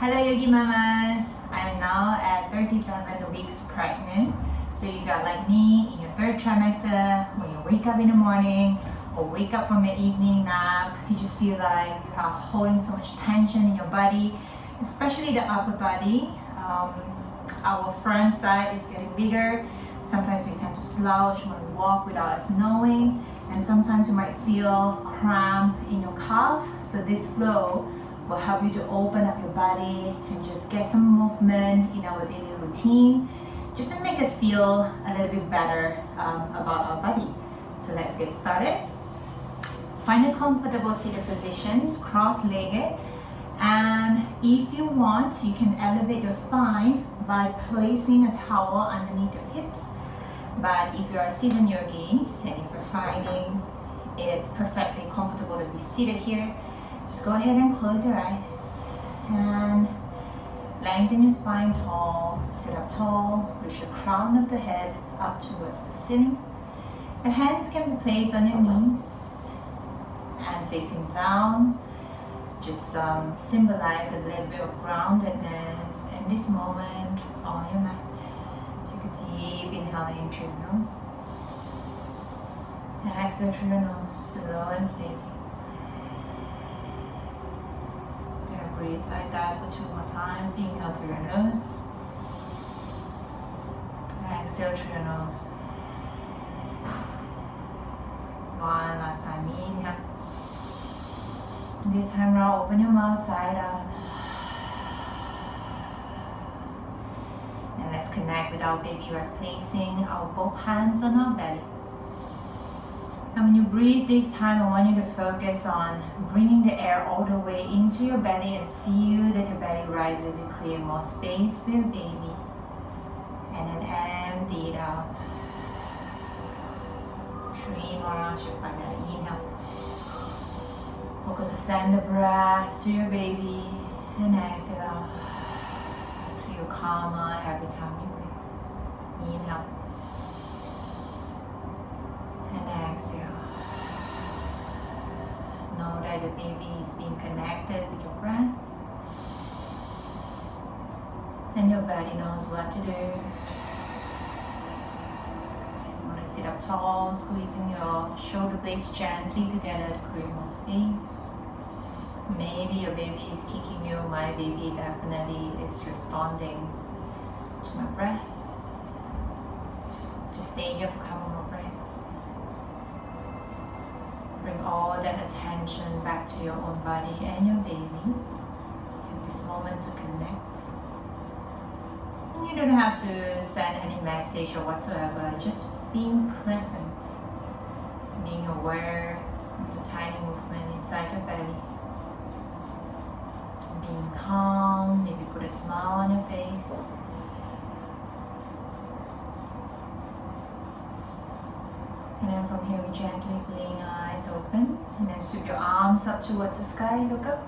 Hello Yogi Mamas! I am now at 37 weeks pregnant. So you got like me in your third trimester, when you wake up in the morning or wake up from your evening nap, you just feel like you are holding so much tension in your body, especially the upper body. Our front side is getting bigger. Sometimes we tend to slouch when we walk without us knowing, and sometimes you might feel cramp in your calf. So this flow will help you to open up your body and just get some movement in our daily routine, just to make us feel a little bit better about our body. So let's get started. Find a comfortable seated position, cross-legged, and if you want, you can elevate your spine by placing a towel underneath your hips. But if you're a seasoned yogi and if you're finding it perfectly comfortable to be seated here, just go ahead and close your eyes and lengthen your spine tall, sit up tall, reach the crown of the head up towards the ceiling. Your hands can be placed on your knees and facing down. Just symbolize a little bit of groundedness in this moment on your mat. Take a deep inhale in through your nose. And exhale through your nose, slow and steady. Breathe like that for 2 more times. Inhale through your nose. Exhale through your nose. One last time. Inhale. This time around, open your mouth side up. And let's connect with our baby. We're placing our both hands on our belly. And when you breathe this time, I want you to focus on bringing the air all the way into your belly and feel that your belly rises. You create more space for your baby. And then empty it out. 3 more rounds just like that. Inhale. Focus to send the breath to your baby. And exhale out. Feel calmer every time you breathe. Inhale. And exhale. Know that the baby is being connected with your breath. And your body knows what to do. You want to sit up tall, squeezing your shoulder blades gently together to create more space. Maybe your baby is kicking you. My baby definitely is responding to my breath. Just stay here for a couple more breaths. Bring all that attention back to your own body and your baby. Take this moment to connect. And you don't have to send any message or whatsoever, just being present, being aware of the tiny movement inside your belly. Being calm, maybe put a smile on your face. And then from here, we gently blink eyes open. And then sweep your arms up towards the sky, look up.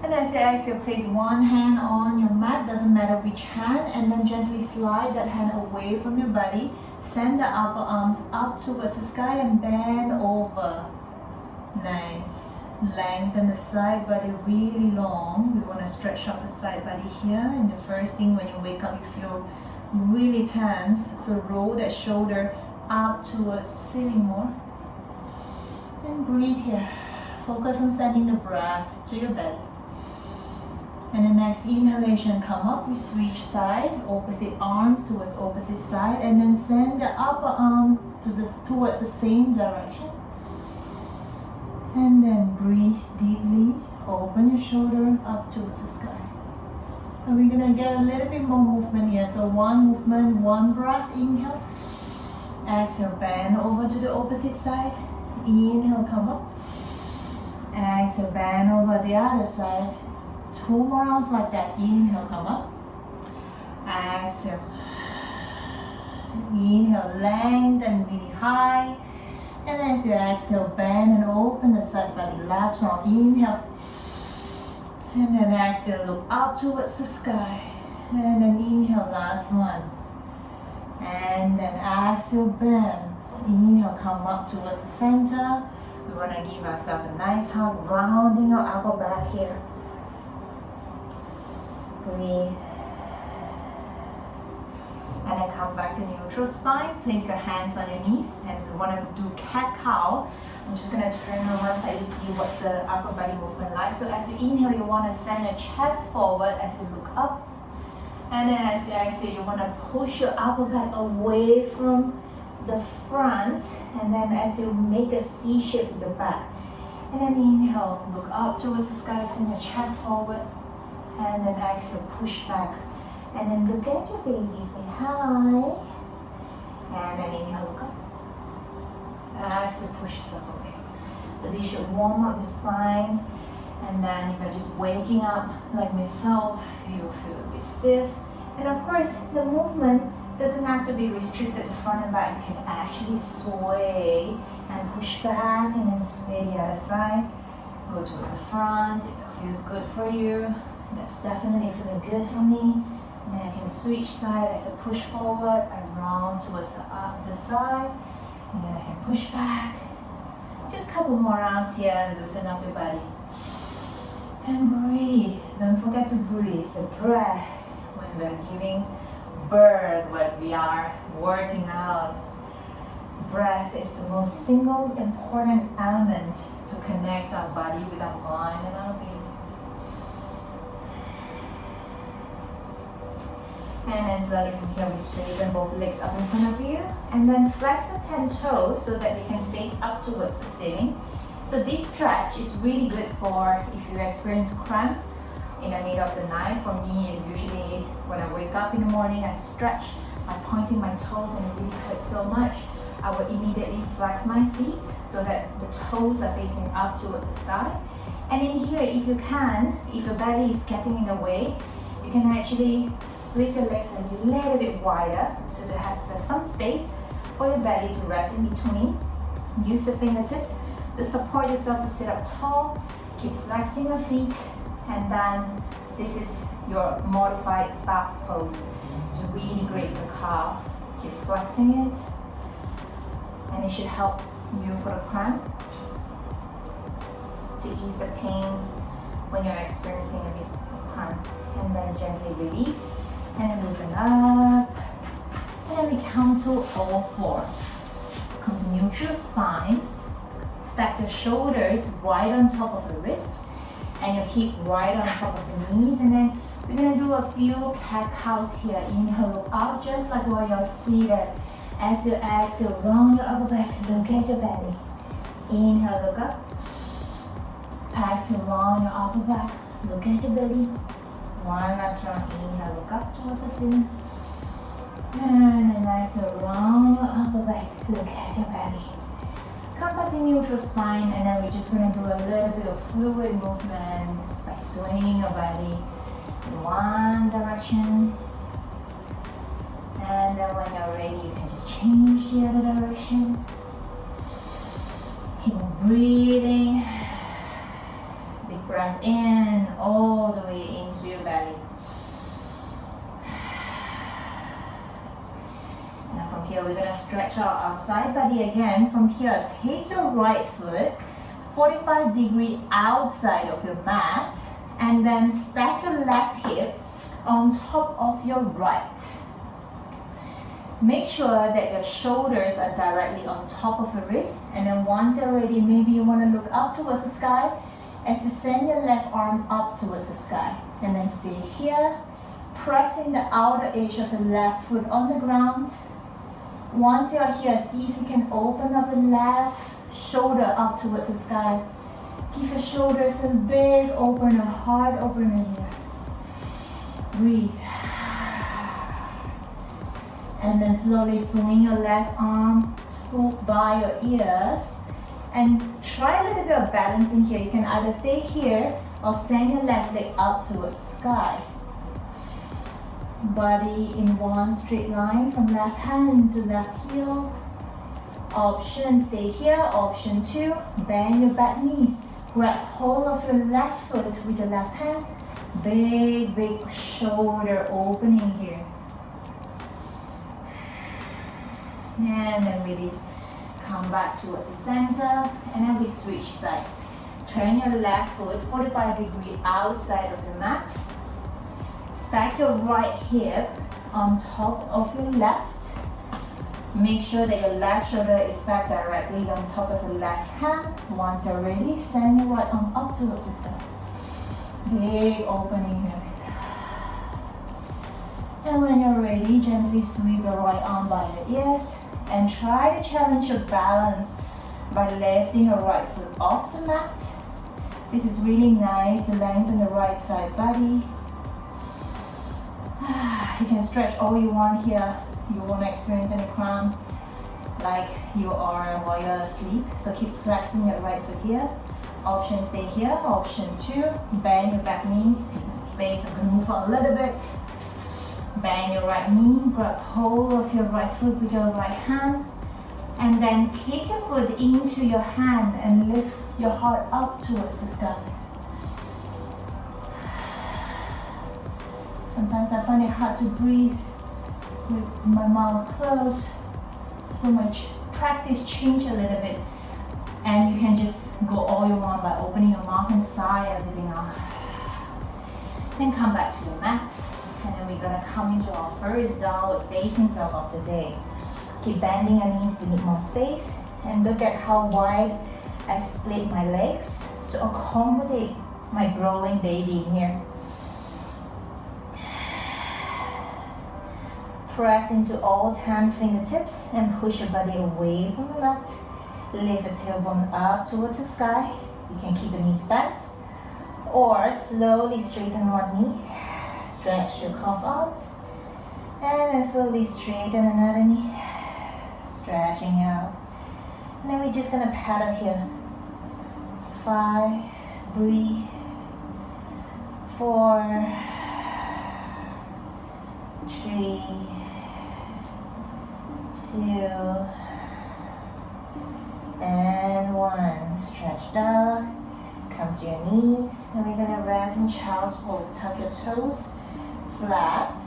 And as you exhale, place one hand on your mat, doesn't matter which hand. And then gently slide that hand away from your body. Send the upper arms up towards the sky and bend over. Nice. Lengthen the side body really long. We want to stretch out the side body here. And the first thing when you wake up, you feel really tense. So roll that shoulder up towards the ceiling more. And breathe here. Focus on sending the breath to your belly. And the next inhalation, come up, we switch side, opposite arms towards opposite side, and then send the upper arm towards the same direction. And then breathe deeply, open your shoulder up towards the sky. And we're gonna get a little bit more movement here. So one movement, one breath, inhale. Exhale, bend over to the opposite side. Inhale, come up. Exhale, bend over the other side. 2 more rounds like that. Inhale, come up. Exhale. Inhale, lengthen really high. And as you exhale, bend and open the side body. Last round, inhale. And then exhale, look up towards the sky. And then inhale, last one. And then exhale, bend. Inhale, come up towards the center. We want to give ourselves a nice hug, rounding our upper back here. Breathe. And then come back to neutral spine. Place your hands on your knees and we want to do cat-cow. I'm just going to turn on one side to see what's the upper body movement like. So as you inhale, you want to send your chest forward as you look up. And then as you exhale, you want to push your upper back away from the front. And then as you make a C shape with your back. And then inhale, look up towards the sky, send your chest forward. And then exhale, push back. And then look at your baby, say hi. And then inhale, look up. And exhale, push yourself away. So this should warm up your spine. And then if you're just waking up like myself, you'll feel a bit stiff. And of course, the movement doesn't have to be restricted to front and back. You can actually sway and push back and then sway the other side. Go towards the front if that feels good for you. That's definitely feeling good for me. And then I can switch side as I push forward and round towards the side. And then I can push back. Just a couple more rounds here and loosen up your body. And breathe. Don't forget to breathe. The breath when we're giving birth, when we are working out. Breath is the most single important element to connect our body with our mind and our being. And then slowly from here, we straighten both legs up in front of you. And then flex the 10 toes so that you can face up towards the ceiling. So this stretch is really good for if you experience cramp in the middle of the night. For me, it's usually when I wake up in the morning, I stretch by pointing my toes and it really hurts so much. I will immediately flex my feet so that the toes are facing up towards the sky. And in here, if you can, if your belly is getting in the way, you can actually split your legs a little bit wider so to have some space for your belly to rest in between. Use the fingertips to support yourself to sit up tall. Keep flexing your feet, and then this is your modified staff pose. It's really great for calf. Keep flexing it, and it should help you for the cramp to ease the pain when you're experiencing a bit of cramp. And then gently release, and then loosen up, and then we count to all four. So come to neutral spine, stack your shoulders right on top of the wrist, and your hip right on top of the knees, and then we're gonna do a few cat-cows here. Inhale, look up just like while you're seated. As you exhale, round your upper back, look at your belly. Inhale, look up. Exhale, round your upper back, look at your belly. One last round, inhale, look up towards the ceiling. And then exhale, round your upper back, look at your belly. Come back to neutral spine, and then we're just going to do a little bit of fluid movement by swinging your body in one direction. And then when you're ready, you can just change the other direction. Keep on breathing. Big breath in, all the way into your belly. And from here, we're going to stretch out our side body again. From here, take your right foot 45 degrees outside of your mat, and then stack your left hip on top of your right. Make sure that your shoulders are directly on top of your wrist, and then once you're ready, maybe you want to look up towards the sky as you send your left arm up towards the sky, and then stay here, pressing the outer edge of the left foot on the ground. Once you're here, see if you can open up your left shoulder up towards the sky. Give your shoulders a big opener, hard opener here. Breathe. And then slowly swing your left arm by your ears. And try a little bit of balancing here. You can either stay here or send your left leg up towards the sky. Body in one straight line from left hand to left heel. Option, stay here. Option 2, bend your back knees. Grab hold of your left foot with your left hand. Big, big shoulder opening here. And then release. Come back towards the center, and then we switch side. Turn your left foot 45 degrees outside of the mat. stack your right hip on top of your left. Make sure that your left shoulder is stacked directly on top of your left hand. Once you're ready, send your right arm up towards the sky. Big opening here. And when you're ready, gently sweep your right arm by your ears and try to challenge your balance by lifting your right foot off the mat. This is really nice to lengthen the right side body. You can stretch all you want here. You won't experience any cramp like you are while you're asleep. So keep flexing your right foot here. Option stay here. Option 2, bend your back knee. Space, I'm gonna move out a little bit. Bend your right knee, grab hold of your right foot with your right hand, and then kick your foot into your hand and lift your heart up towards the sky. Sometimes I find it hard to breathe with my mouth closed, so my practice change a little bit, and you can just go all you want by opening your mouth and sigh everything out. Then come back to your mat. And then we're gonna come into our first downward facing dog of the day. Keep bending your knees, we need more space. And look at how wide I split my legs to accommodate my growing baby in here. Press into all 10 fingertips and push your body away from the mat. Lift the tailbone up towards the sky. You can keep your knees bent or slowly straighten one knee. Stretch your calf out and then slowly straighten another knee, stretching out. And then we're just gonna paddle here. 5, breathe. 4, 3, 2, and 1. Stretch down. Come to your knees, and we're gonna rest in child's pose. Tuck your toes flat,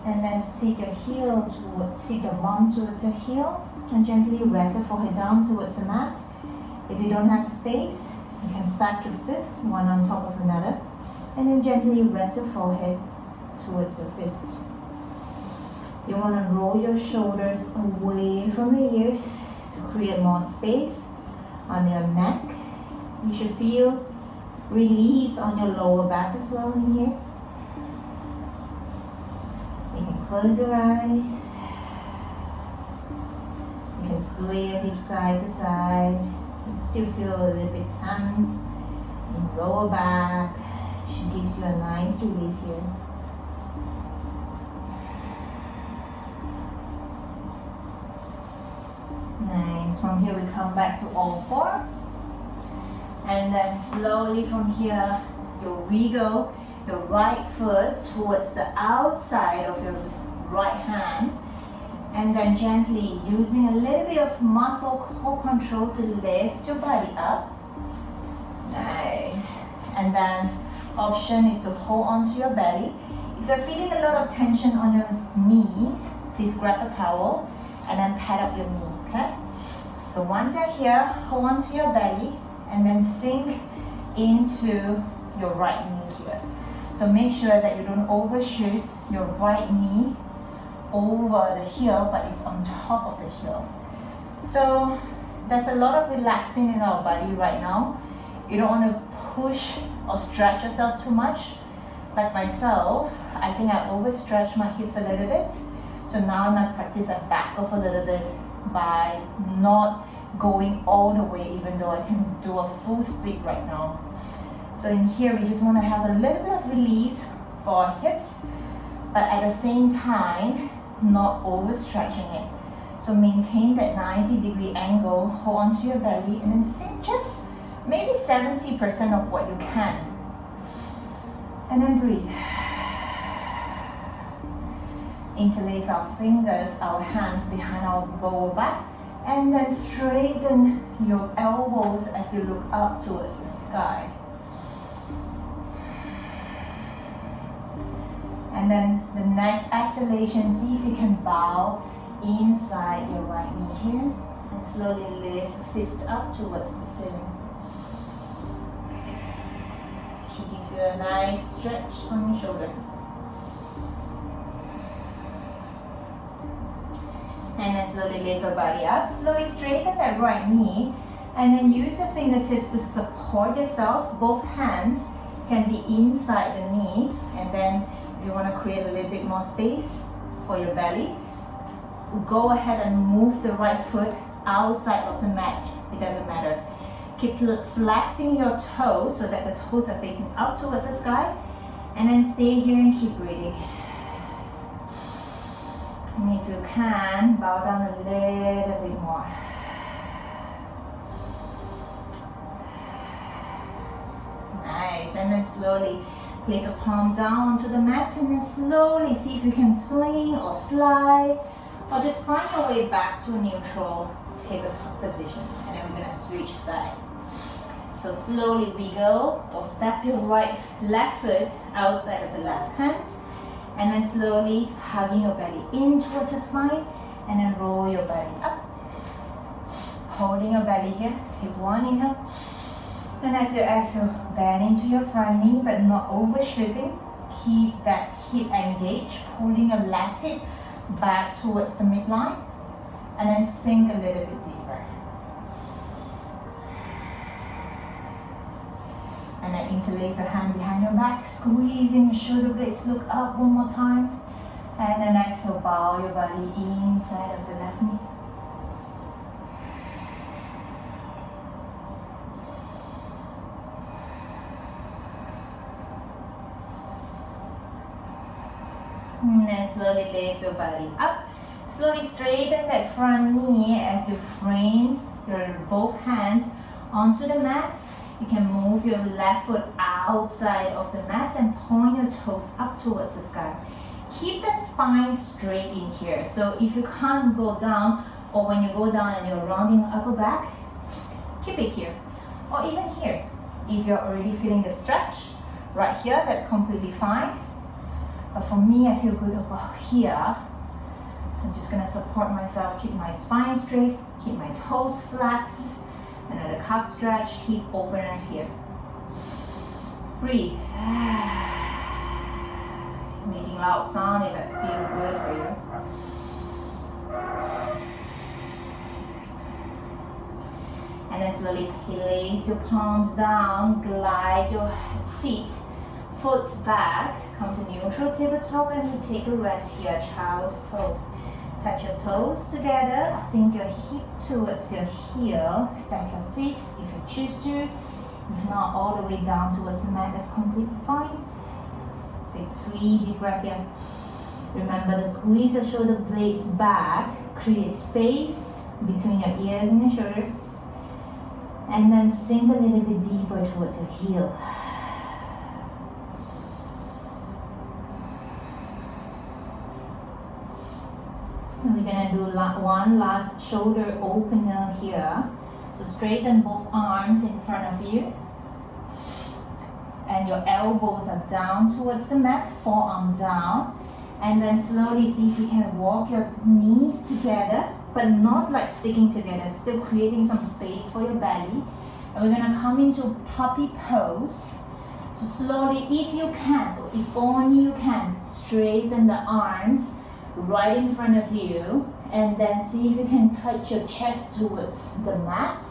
and then seat your bum towards your heel, and gently rest your forehead down towards the mat. If you don't have space, you can stack your fists one on top of another, and then gently rest your forehead towards your fist. You want to roll your shoulders away from your ears to create more space on your neck. You should feel release on your lower back as well in here. You can close your eyes. You can sway your hips side to side. You still feel a little bit tense in lower back. Should give you a nice release here. Nice. From here we come back to all 4. And then slowly from here, you wiggle your right foot towards the outside of your right hand. And then gently, using a little bit of muscle core control to lift your body up. Nice. And then option is to hold onto your belly. If you're feeling a lot of tension on your knees, please grab a towel and then pad up your knee, okay? So once you're here, hold onto your belly and then sink into your right knee here. So make sure that you don't overshoot your right knee over the heel, but it's on top of the heel. So there's a lot of relaxing in our body right now. You don't want to push or stretch yourself too much. Like myself, I think I overstretched my hips a little bit. So now in my practice, I back off a little bit by not going all the way, even though I can do a full split right now. So in here, we just want to have a little bit of release for our hips, but at the same time, not overstretching it. So maintain that 90-degree angle, hold onto your belly, and then sink just maybe 70% of what you can. And then breathe. Interlace our fingers, our hands behind our lower back, and then straighten your elbows as you look up towards the sky. And then the next exhalation, see if you can bow inside your right knee here, and slowly lift fist up towards the ceiling. Should give you a nice stretch on your shoulders. And then slowly lift your body up. Slowly straighten that right knee. And then use your fingertips to support yourself. Both hands can be inside the knee. And then if you want to create a little bit more space for your belly, go ahead and move the right foot outside of the mat. It doesn't matter. Keep flexing your toes so that the toes are facing up towards the sky. And then stay here and keep breathing. And if you can, bow down a little bit more. Nice. And then slowly place your palm down onto the mat and then slowly see if you can swing or slide or just find your way back to a neutral tabletop position. And then we're going to switch side. So slowly wiggle or step your left foot outside of the left hand. And then slowly hugging your belly in towards the spine. And then roll your belly up. Holding your belly here. Take one inhale. And as you exhale, bend into your front knee but not overshooting. Keep that hip engaged. Pulling your left hip back towards the midline. And then sink a little bit deeper. And then interlace your hand behind your back, squeezing your shoulder blades, look up one more time. And then exhale, bow your body inside of the left knee. And then slowly lift your body up. Slowly straighten that front knee as you frame your both hands onto the mat. You can move your left foot outside of the mat and point your toes up towards the sky. Keep that spine straight in here. So if you can't go down, or when you go down and you're rounding your upper back, just keep it here. Or even here. If you're already feeling the stretch, right here, that's completely fine. But for me, I feel good about here. So I'm just gonna support myself, keep my spine straight, keep my toes flexed. Another calf stretch, keep opener here. Breathe. Making loud sound if it feels good for you. And then slowly place your palms down, glide your feet, foot back, come to neutral tabletop and we take a rest here, child's pose. Touch your toes together, sink your hip towards your heel, stack your fists if you choose to. If not, all the way down towards the mat, that's completely fine. Take 3 deep breaths here. Remember to squeeze your shoulder blades back, create space between your ears and your shoulders. And then sink a little bit deeper towards your heel. And we're gonna do one last shoulder opener here. So straighten both arms in front of you. And your elbows are down towards the mat, forearm down. And then slowly see if you can walk your knees together, but not like sticking together, still creating some space for your belly. And we're gonna come into puppy pose. So slowly, if you can, or if only you can, straighten the arms right in front of you, and then see if you can touch your chest towards the mat.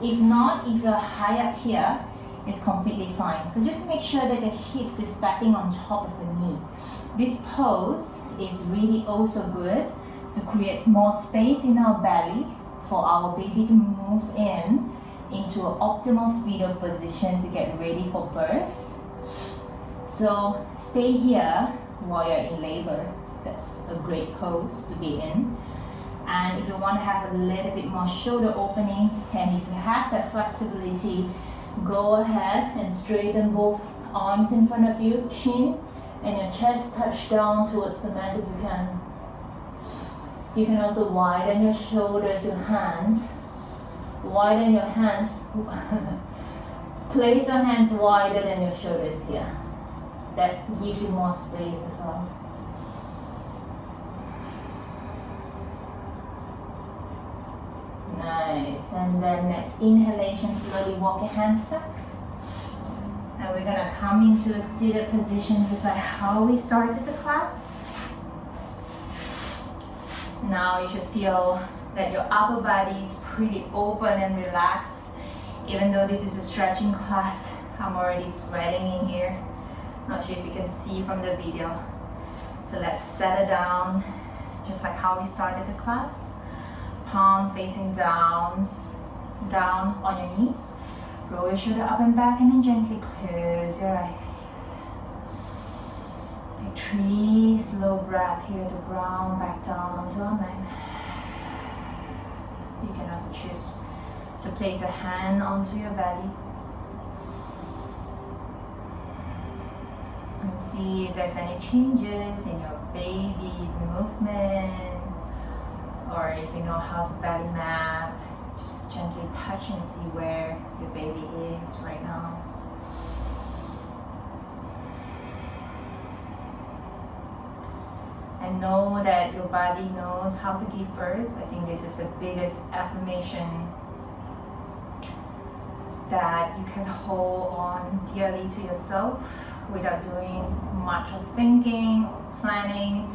If not, if you're high up here, it's completely fine. So just make sure that the hips is backing on top of the knee. This pose is really also good to create more space in our belly for our baby to move into an optimal fetal position to get ready for birth. So stay here while you're in labor. That's a great pose to be in. And if you want to have a little bit more shoulder opening, and if you have that flexibility, go ahead and straighten both arms in front of you, chin and your chest touch down towards the mat if you can. You can also widen your shoulders, your hands. Widen your hands. Place your hands wider than your shoulders here. That gives you more space as well. Nice. And then next inhalation, slowly walk your hands back. And we're gonna come into a seated position just like how we started the class. Now you should feel that your upper body is pretty open and relaxed. Even though this is a stretching class, I'm already sweating in here. Not sure if you can see from the video. So let's settle down, just like how we started the class. Palm facing down on your knees. Roll your shoulder up and back and then gently close your eyes. Take 3 slow breaths here to ground back down onto our mat. You can also choose to place a hand onto your belly. And see if there's any changes in your baby's movement, or if you know how to belly map, just gently touch and see where your baby is right now. And know that your body knows how to give birth. I think this is the biggest affirmation that you can hold on dearly to yourself without doing much of thinking or planning.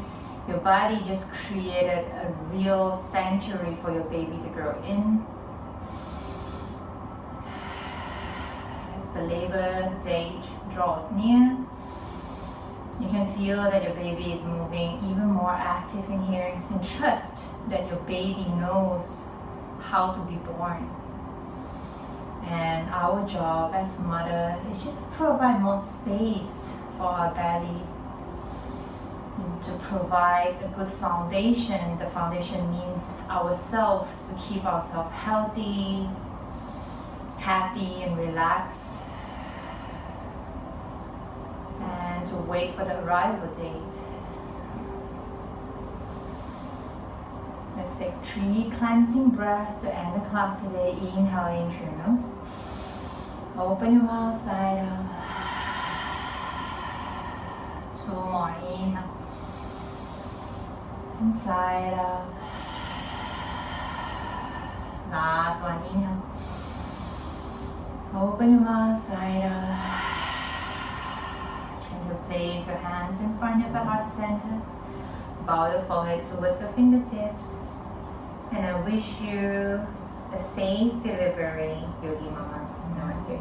Your body just created a real sanctuary for your baby to grow in. As the labor date draws near, you can feel that your baby is moving even more active in here, and trust that your baby knows how to be born. And our job as mother is just to provide more space for our belly, to provide a good foundation. The foundation means ourselves, to keep ourselves healthy, happy and relaxed, and to wait for the arrival date. Let's take 3 cleansing breaths to end the class today. Inhale in through your nose. Open your mouth side up. 2 more. Inhale. And side up. Last one. Inhale. Open your mouth side up. Gently place your hands in front of the heart center. Bow your forehead towards your fingertips. And I wish you a safe delivery, Yogi Mama. Namaste.